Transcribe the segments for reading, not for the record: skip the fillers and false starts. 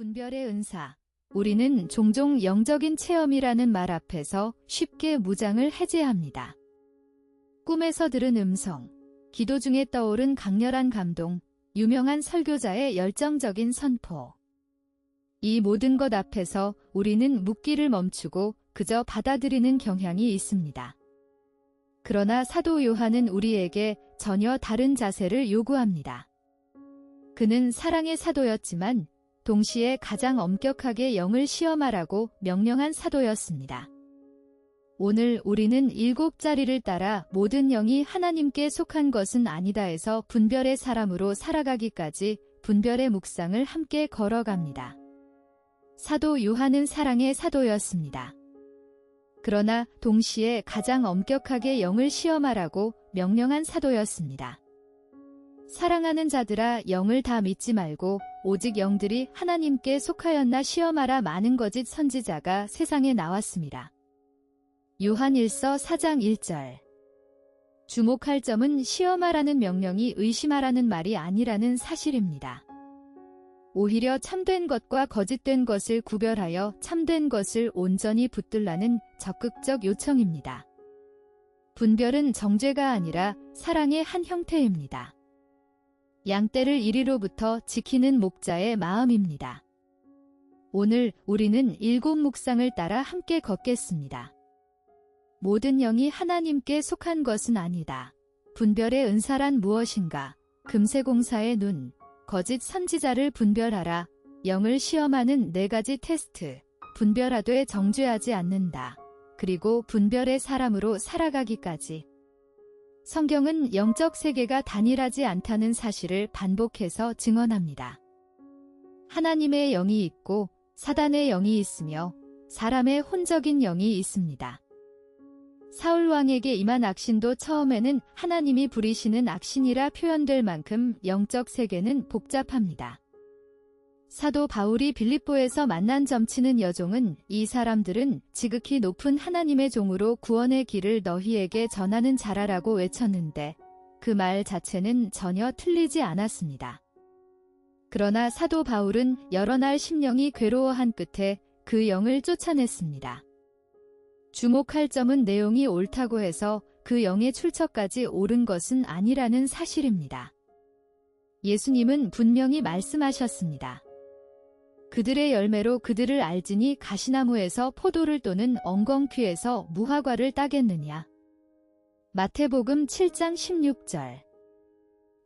분별의 은사. 우리는 종종 영적인 체험이라는 말 앞에서 쉽게 무장을 해제합니다. 꿈에서 들은 음성, 기도 중에 떠오른 강렬한 감동, 유명한 설교자의 열정적인 선포. 이 모든 것 앞에서 우리는 묻기를 멈추고 그저 받아들이는 경향이 있습니다. 그러나 사도 요한은 우리에게 전혀 다른 자세를 요구합니다. 그는 사랑의 사도였지만 동시에 가장 엄격하게 영을 시험하라고 명령한 사도였습니다. 오늘 우리는 7자리를 따라 모든 영이 하나님께 속한 것은 아니다에서 분별의 사람으로 살아가기까지 분별의 묵상을 함께 걸어갑니다. 사도 요한은 사랑의 사도였습니다. 그러나 동시에 가장 엄격하게 영을 시험하라고 명령한 사도였습니다. 사랑하는 자들아, 영을 다 믿지 말고 오직 영들이 하나님께 속하였나 시험하라. 많은 거짓 선지자가 세상에 나왔습니다. 요한 1서 4장 1절. 주목할 점은 시험하라는 명령이 의심하라는 말이 아니라는 사실입니다. 오히려 참된 것과 거짓된 것을 구별하여 참된 것을 온전히 붙들라는 적극적 요청입니다. 분별은 정죄가 아니라 사랑의 한 형태입니다. 양떼를 이리로부터 지키는 목자의 마음입니다. 오늘 우리는 7 묵상을 따라 함께 걷겠습니다. 모든 영이 하나님께 속한 것은 아니다. 분별의 은사란 무엇인가? 금세공사의 눈, 거짓 선지자를 분별하라. 영을 시험하는 4가지 테스트. 분별하되 정죄하지 않는다. 그리고 분별의 사람으로 살아가기까지. 성경은 영적 세계가 단일하지 않다는 사실을 반복해서 증언합니다. 하나님의 영이 있고 사단의 영이 있으며 사람의 혼적인 영이 있습니다. 사울 왕에게 임한 악신도 처음에는 하나님이 부리시는 악신이라 표현될 만큼 영적 세계는 복잡합니다. 사도 바울이 빌립보에서 만난 점치는 여종은 이 사람들은 지극히 높은 하나님의 종으로 구원의 길을 너희에게 전하는 자라라고 외쳤는데 그 말 자체는 전혀 틀리지 않았습니다. 그러나 사도 바울은 여러 날 심령이 괴로워한 끝에 그 영을 쫓아냈습니다. 주목할 점은 내용이 옳다고 해서 그 영의 출처까지 옳은 것은 아니라는 사실입니다. 예수님은 분명히 말씀하셨습니다. 그들의 열매로 그들을 알지니 가시나무에서 포도를 또는 엉겅퀴에서 무화과를 따겠느냐. 마태복음 7장 16절.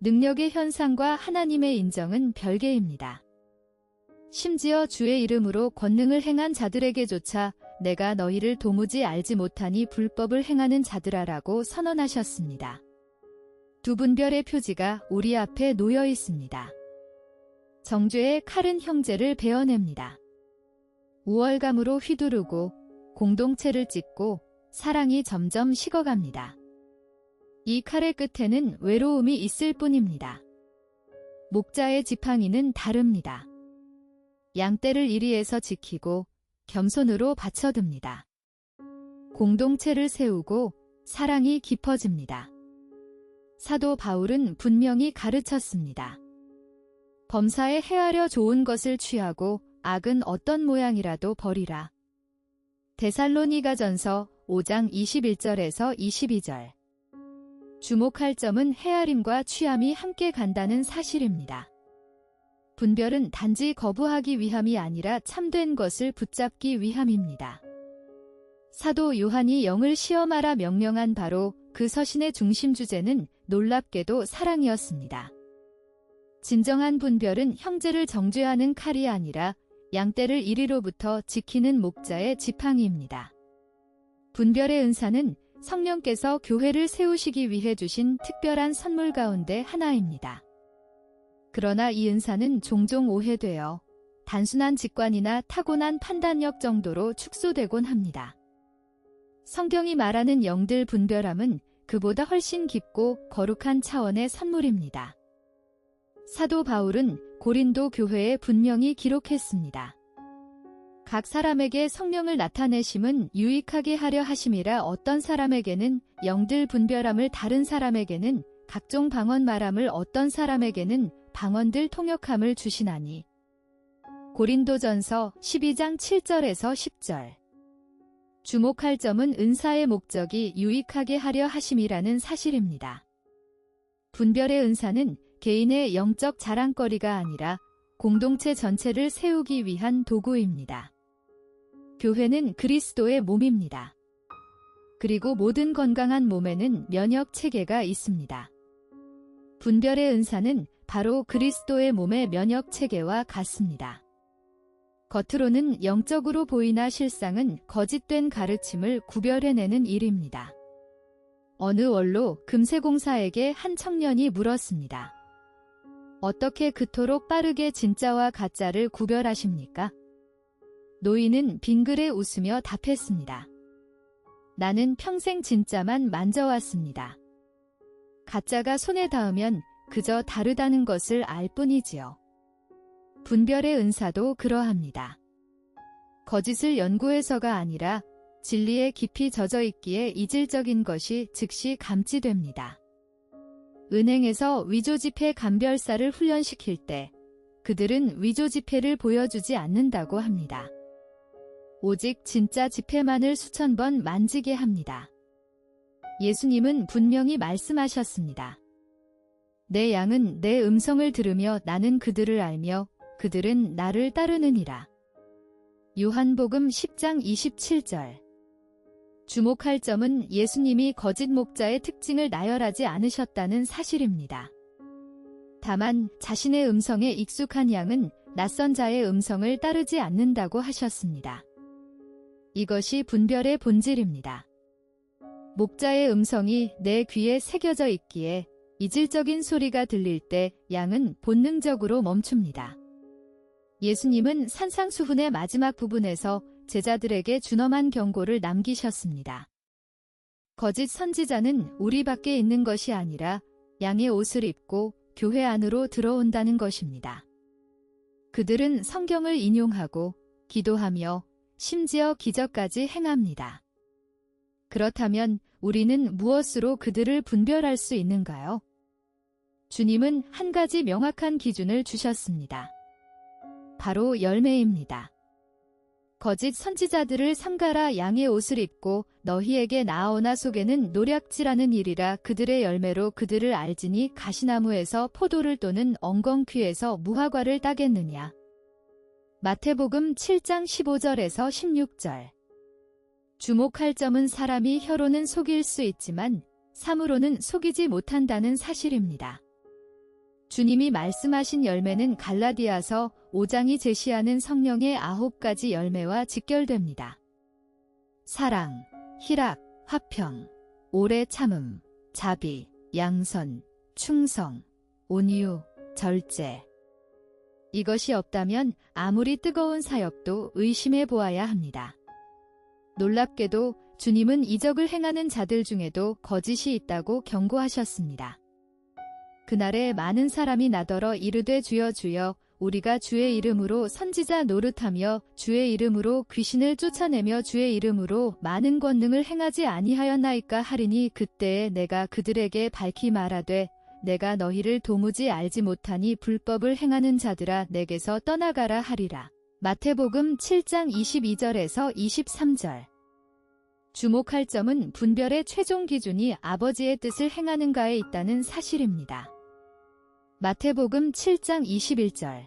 능력의 현상과 하나님의 인정은 별개입니다. 심지어 주의 이름으로 권능을 행한 자들에게조차 내가 너희를 도무지 알지 못하니 불법을 행하는 자들아라고 선언하셨습니다. 두 분별의 표지가 우리 앞에 놓여 있습니다. 정죄의 칼은 형제를 베어냅니다. 우월감으로 휘두르고 공동체를 찢고 사랑이 점점 식어갑니다. 이 칼의 끝에는 외로움이 있을 뿐입니다. 목자의 지팡이는 다릅니다. 양떼를 이리에서 지키고 겸손으로 받쳐듭니다. 공동체를 세우고 사랑이 깊어집니다. 사도 바울은 분명히 가르쳤습니다. 범사에 헤아려 좋은 것을 취하고 악은 어떤 모양이라도 버리라. 데살로니가전서 5장 21절에서 22절. 주목할 점은 헤아림과 취함이 함께 간다는 사실입니다. 분별은 단지 거부하기 위함이 아니라 참된 것을 붙잡기 위함입니다. 사도 요한이 영을 시험하라 명령한 바로 그 서신의 중심 주제는 놀랍게도 사랑이었습니다. 진정한 분별은 형제를 정죄하는 칼이 아니라 양떼를 이리로부터 지키는 목자의 지팡이입니다. 분별의 은사는 성령께서 교회를 세우시기 위해 주신 특별한 선물 가운데 하나입니다. 그러나 이 은사는 종종 오해되어 단순한 직관이나 타고난 판단력 정도로 축소되곤 합니다. 성경이 말하는 영들 분별함은 그보다 훨씬 깊고 거룩한 차원의 선물입니다. 사도 바울은 고린도 교회에 분명히 기록했습니다. 각 사람에게 성령을 나타내심은 유익하게 하려 하심이라 어떤 사람에게는 영들 분별함을 다른 사람에게는 각종 방언 말함을 어떤 사람에게는 방언들 통역함을 주시나니 고린도전서 12장 7절에서 10절. 주목할 점은 은사의 목적이 유익하게 하려 하심이라는 사실입니다. 분별의 은사는 개인의 영적 자랑거리가 아니라 공동체 전체를 세우기 위한 도구입니다. 교회는 그리스도의 몸입니다. 그리고 모든 건강한 몸에는 면역 체계가 있습니다. 분별의 은사는 바로 그리스도의 몸의 면역 체계와 같습니다. 겉으로는 영적으로 보이나 실상은 거짓된 가르침을 구별해내는 일입니다. 어느 원로 금세공사에게 한 청년이 물었습니다. 어떻게 그토록 빠르게 진짜와 가짜를 구별하십니까? 노인은 빙그레 웃으며 답했습니다. 나는 평생 진짜만 만져왔습니다. 가짜가 손에 닿으면 그저 다르다는 것을 알 뿐이지요. 분별의 은사도 그러합니다. 거짓을 연구해서가 아니라 진리에 깊이 젖어 있기에 이질적인 것이 즉시 감지됩니다. 은행에서 위조지폐 감별사를 훈련시킬 때 그들은 위조지폐를 보여주지 않는다고 합니다. 오직 진짜 지폐만을 수천 번 만지게 합니다. 예수님은 분명히 말씀하셨습니다. 내 양은 내 음성을 들으며 나는 그들을 알며 그들은 나를 따르느니라. 요한복음 10장 27절. 주목할 점은 예수님이 거짓 목자의 특징을 나열하지 않으셨다는 사실입니다. 다만 자신의 음성에 익숙한 양은 낯선 자의 음성을 따르지 않는다고 하셨습니다. 이것이 분별의 본질입니다. 목자의 음성이 내 귀에 새겨져 있기에 이질적인 소리가 들릴 때 양은 본능적으로 멈춥니다. 예수님은 산상수훈의 마지막 부분에서 제자들에게 준엄한 경고를 남기셨습니다. 거짓 선지자는 우리 밖에 있는 것이 아니라 양의 옷을 입고 교회 안으로 들어온다는 것입니다. 그들은 성경을 인용하고 기도하며 심지어 기적까지 행합니다. 그렇다면 우리는 무엇으로 그들을 분별할 수 있는가요? 주님은 한 가지 명확한 기준을 주셨습니다. 바로 열매입니다. 거짓 선지자들을 삼가라 양의 옷을 입고 너희에게 나아오나 속에는 노략질하는 일이라 그들의 열매로 그들을 알지니 가시나무에서 포도를 또는 엉겅퀴에서 무화과를 따겠느냐. 마태복음 7장 15절에서 16절. 주목할 점은 사람이 혀로는 속일 수 있지만 삶으로는 속이지 못한다는 사실입니다. 주님이 말씀하신 열매는 갈라디아서 5장이 제시하는 성령의 9가지 열매와 직결됩니다. 사랑, 희락, 화평, 오래 참음, 자비, 양선, 충성, 온유, 절제. 이것이 없다면 아무리 뜨거운 사역도 의심해 보아야 합니다. 놀랍게도 주님은 이적을 행하는 자들 중에도 거짓이 있다고 경고하셨습니다. 그날에 많은 사람이 나더러 이르되 주여 주여 우리가 주의 이름으로 선지자 노릇하며 주의 이름으로 귀신을 쫓아내며 주의 이름으로 많은 권능을 행하지 아니하였나이까 하리니 그때에 내가 그들에게 밝히 말하되 내가 너희를 도무지 알지 못하니 불법을 행하는 자들아 내게서 떠나가라 하리라. 마태복음 7장 22절에서 23절. 주목할 점은 분별의 최종 기준이 아버지의 뜻을 행하는가에 있다는 사실입니다. 마태복음 7장 21절.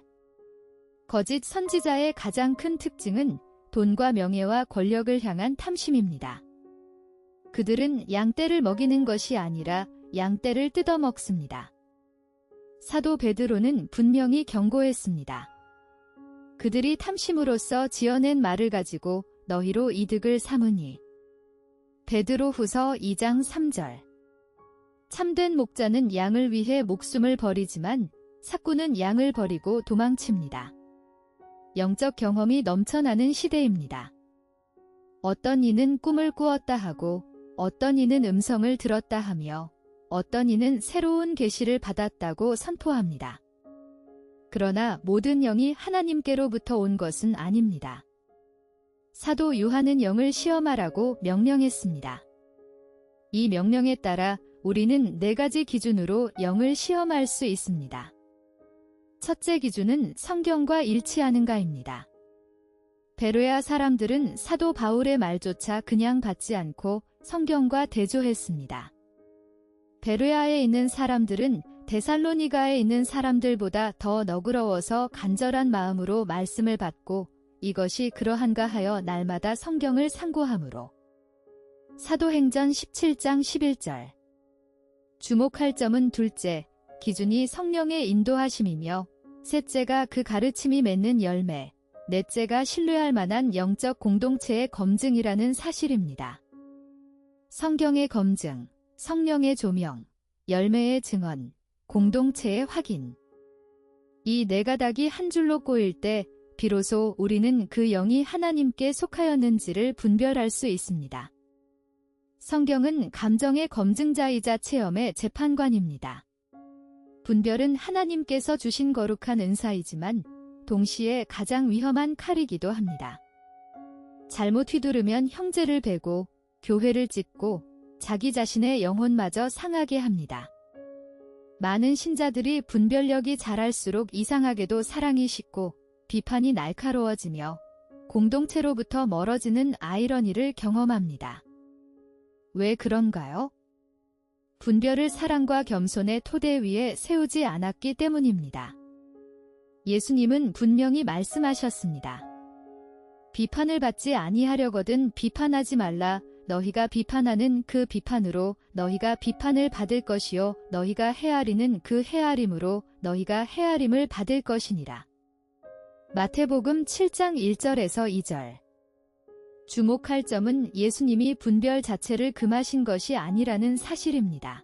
거짓 선지자의 가장 큰 특징은 돈과 명예와 권력을 향한 탐심입니다. 그들은 양떼를 먹이는 것이 아니라 양떼를 뜯어먹습니다. 사도 베드로는 분명히 경고했습니다. 그들이 탐심으로써 지어낸 말을 가지고 너희로 이득을 삼으니. 베드로후서 2장 3절. 참된 목자는 양을 위해 목숨을 버리지만 삭구는 양을 버리고 도망칩니다. 영적 경험이 넘쳐나는 시대입니다. 어떤 이는 꿈을 꾸었다 하고 어떤 이는 음성을 들었다 하며 어떤 이는 새로운 계시를 받았다고 선포합니다. 그러나 모든 영이 하나님께로부터 온 것은 아닙니다. 사도 요한은 영을 시험하라고 명령했습니다. 이 명령에 따라 우리는 4가지 기준으로 영을 시험할 수 있습니다. 첫째 기준은 성경과 일치하는가입니다. 베로야 사람들은 사도 바울의 말조차 그냥 받지 않고 성경과 대조했습니다. 베로야에 있는 사람들은 데살로니가에 있는 사람들보다 더 너그러워서 간절한 마음으로 말씀을 받고 이것이 그러한가 하여 날마다 성경을 상고하므로. 사도행전 17장 11절. 주목할 점은 둘째, 기준이 성령의 인도하심이며 셋째가 그 가르침이 맺는 열매, 넷째가 신뢰할 만한 영적 공동체의 검증이라는 사실입니다. 성경의 검증, 성령의 조명, 열매의 증언, 공동체의 확인. 이 네 가닥이 한 줄로 꼬일 때 비로소 우리는 그 영이 하나님께 속하였는지를 분별할 수 있습니다. 성경은 감정의 검증자이자 체험의 재판관입니다. 분별은 하나님께서 주신 거룩한 은사이지만 동시에 가장 위험한 칼이기도 합니다. 잘못 휘두르면 형제를 베고 교회를 찢고 자기 자신의 영혼마저 상하게 합니다. 많은 신자들이 분별력이 자랄수록 이상하게도 사랑이 식고 비판이 날카로워지며 공동체로부터 멀어지는 아이러니를 경험합니다. 왜 그런가요? 분별을 사랑과 겸손의 토대 위에 세우지 않았기 때문입니다. 예수님은 분명히 말씀하셨습니다. 비판을 받지 아니하려거든 비판하지 말라. 너희가 비판하는 그 비판으로 너희가 비판을 받을 것이요 너희가 헤아리는 그 헤아림으로 너희가 헤아림을 받을 것이니라. 마태복음 7장 1절에서 2절. 주목할 점은 예수님이 분별 자체를 금하신 것이 아니라는 사실입니다.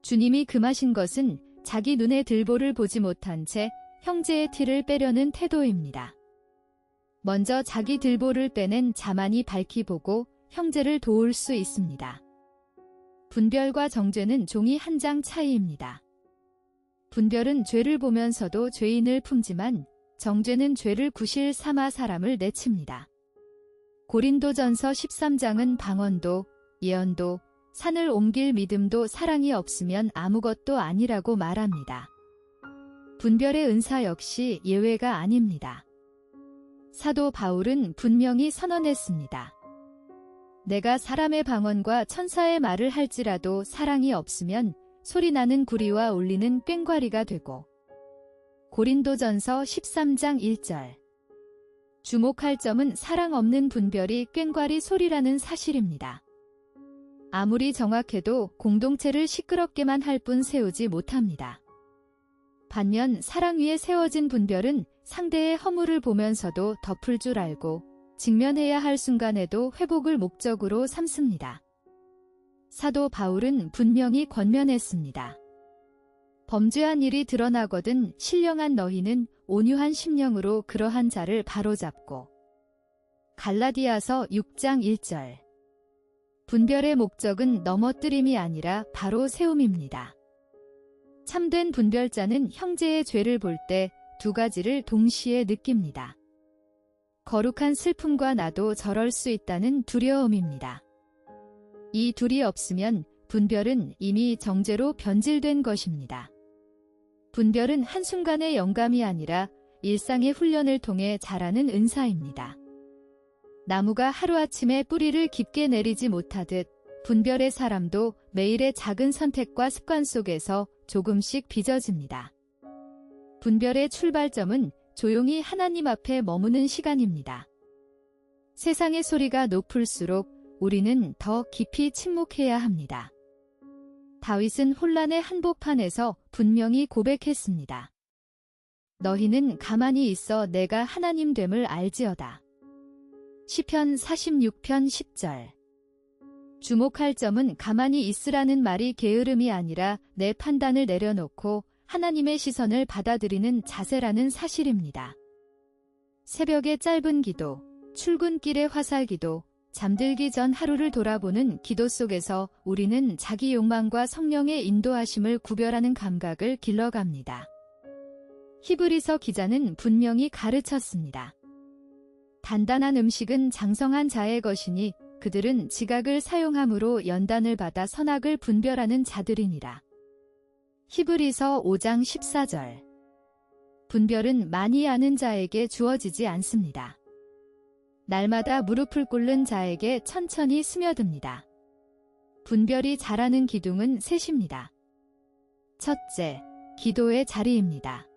주님이 금하신 것은 자기 눈에 들보를 보지 못한 채 형제의 티를 빼려는 태도입니다. 먼저 자기 들보를 빼낸 자만이 밝히 보고 형제를 도울 수 있습니다. 분별과 정죄는 종이 한 장 차이입니다. 분별은 죄를 보면서도 죄인을 품지만 정죄는 죄를 구실 삼아 사람을 내칩니다. 고린도전서 13장은 방언도, 예언도, 산을 옮길 믿음도 사랑이 없으면 아무것도 아니라고 말합니다. 분별의 은사 역시 예외가 아닙니다. 사도 바울은 분명히 선언했습니다. 내가 사람의 방언과 천사의 말을 할지라도 사랑이 없으면 소리나는 구리와 울리는 꽹과리가 되고. 고린도전서 13장 1절. 주목할 점은 사랑 없는 분별이 꽹과리 소리라는 사실입니다. 아무리 정확해도 공동체를 시끄럽게만 할 뿐 세우지 못합니다. 반면 사랑 위에 세워진 분별은 상대의 허물을 보면서도 덮을 줄 알고 직면해야 할 순간에도 회복을 목적으로 삼습니다. 사도 바울은 분명히 권면했습니다. 범죄한 일이 드러나거든 신령한 너희는 온유한 심령으로 그러한 자를 바로잡고. 갈라디아서 6장 1절. 분별의 목적은 넘어뜨림이 아니라 바로 세움입니다. 참된 분별자는 형제의 죄를 볼 때 두 가지를 동시에 느낍니다. 거룩한 슬픔과 나도 저럴 수 있다는 두려움입니다. 이 둘이 없으면 분별은 이미 정죄로 변질된 것입니다. 분별은 한순간의 영감이 아니라 일상의 훈련을 통해 자라는 은사입니다. 나무가 하루아침에 뿌리를 깊게 내리지 못하듯 분별의 사람도 매일의 작은 선택과 습관 속에서 조금씩 빚어집니다. 분별의 출발점은 조용히 하나님 앞에 머무는 시간입니다. 세상의 소리가 높을수록 우리는 더 깊이 침묵해야 합니다. 다윗은 혼란의 한복판에서 분명히 고백했습니다. 너희는 가만히 있어 내가 하나님 됨을 알지어다. 시편 46편 10절. 주목할 점은 가만히 있으라는 말이 게으름이 아니라 내 판단을 내려놓고 하나님의 시선을 받아들이는 자세라는 사실입니다. 새벽의 짧은 기도, 출근길의 화살기도, 잠들기 전 하루를 돌아보는 기도 속에서 우리는 자기 욕망과 성령의 인도하심을 구별하는 감각을 길러갑니다. 히브리서 기자는 분명히 가르쳤습니다. 단단한 음식은 장성한 자의 것이니 그들은 지각을 사용함으로 연단을 받아 선악을 분별하는 자들이니라. 히브리서 5장 14절. 분별은 많이 아는 자에게 주어지지 않습니다. 날마다 무릎을 꿇는 자에게 천천히 스며듭니다. 분별이 잘하는 기둥은 셋입니다. 첫째, 기도의 자리입니다.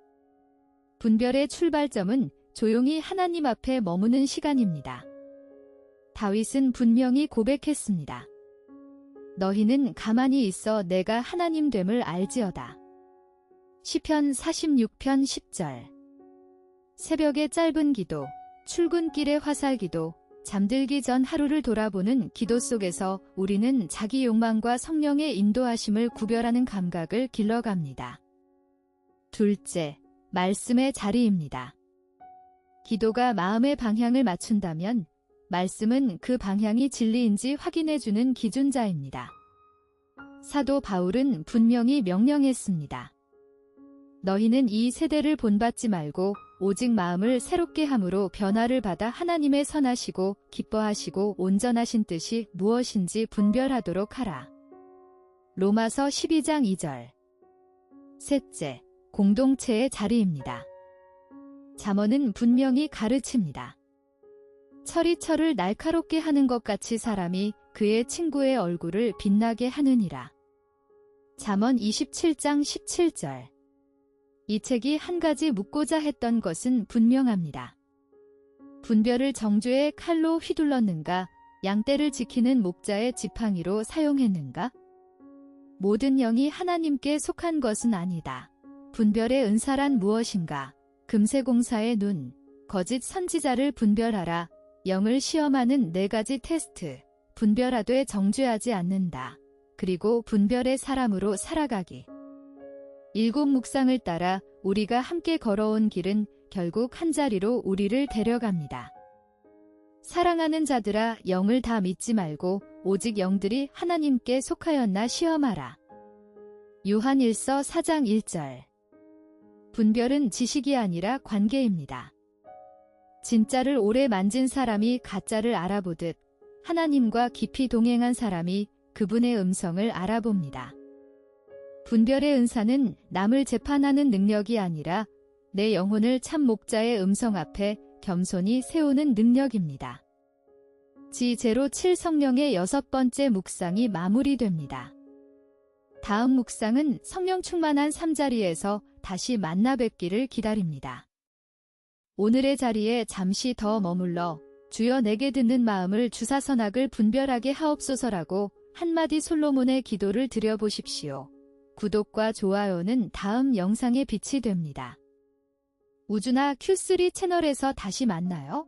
분별의 출발점은 조용히 하나님 앞에 머무는 시간입니다. 다윗은 분명히 고백했습니다. 너희는 가만히 있어 내가 하나님 됨을 알지어다. 시편 46편 10절. 새벽의 짧은 기도, 출근길의 화살기도, 잠들기 전 하루를 돌아보는 기도 속에서 우리는 자기 욕망과 성령의 인도하심을 구별하는 감각을 길러갑니다. 둘째, 말씀의 자리입니다. 기도가 마음의 방향을 맞춘다면 말씀은 그 방향이 진리인지 확인해주는 기준자입니다. 사도 바울은 분명히 명령했습니다. 너희는 이 세대를 본받지 말고 오직 마음을 새롭게 함으로 변화를 받아 하나님의 선하시고 기뻐하시고 온전하신 뜻이 무엇인지 분별하도록 하라. 로마서 12장 2절. 셋째, 공동체의 자리입니다. 잠언은 분명히 가르칩니다. 철이 철을 날카롭게 하는 것 같이 사람이 그의 친구의 얼굴을 빛나게 하느니라. 잠언 27장 17절. 이 책이 한 가지 묻고자 했던 것은 분명합니다. 분별을 정죄의 칼로 휘둘렀는가? 양떼를 지키는 목자의 지팡이로 사용했는가? 모든 영이 하나님께 속한 것은 아니다. 분별의 은사란 무엇인가? 금세공사의 눈, 거짓 선지자를 분별하라. 영을 시험하는 4가지 테스트. 분별하되 정죄하지 않는다. 그리고 분별의 사람으로 살아가기. 7 묵상을 따라 우리가 함께 걸어온 길은 결국 한자리로 우리를 데려갑니다. 사랑하는 자들아, 영을 다 믿지 말고 오직 영들이 하나님께 속하였나 시험하라. 요한 1서 4장 1절. 분별은 지식이 아니라 관계입니다. 진짜를 오래 만진 사람이 가짜를 알아보듯 하나님과 깊이 동행한 사람이 그분의 음성을 알아봅니다. 분별의 은사는 남을 재판하는 능력이 아니라 내 영혼을 참 목자의 음성 앞에 겸손히 세우는 능력입니다. 지007 성령의 6번째 묵상이 마무리됩니다. 다음 묵상은 성령 충만한 삼자리에서 다시 만나 뵙기를 기다립니다. 오늘의 자리에 잠시 더 머물러 주여 내게 듣는 마음을 주사 선악을 분별하게 하옵소서라고 한마디 솔로몬의 기도를 드려보십시오. 구독과 좋아요는 다음 영상의 빛이 됩니다. 우주나 Q3 채널에서 다시 만나요.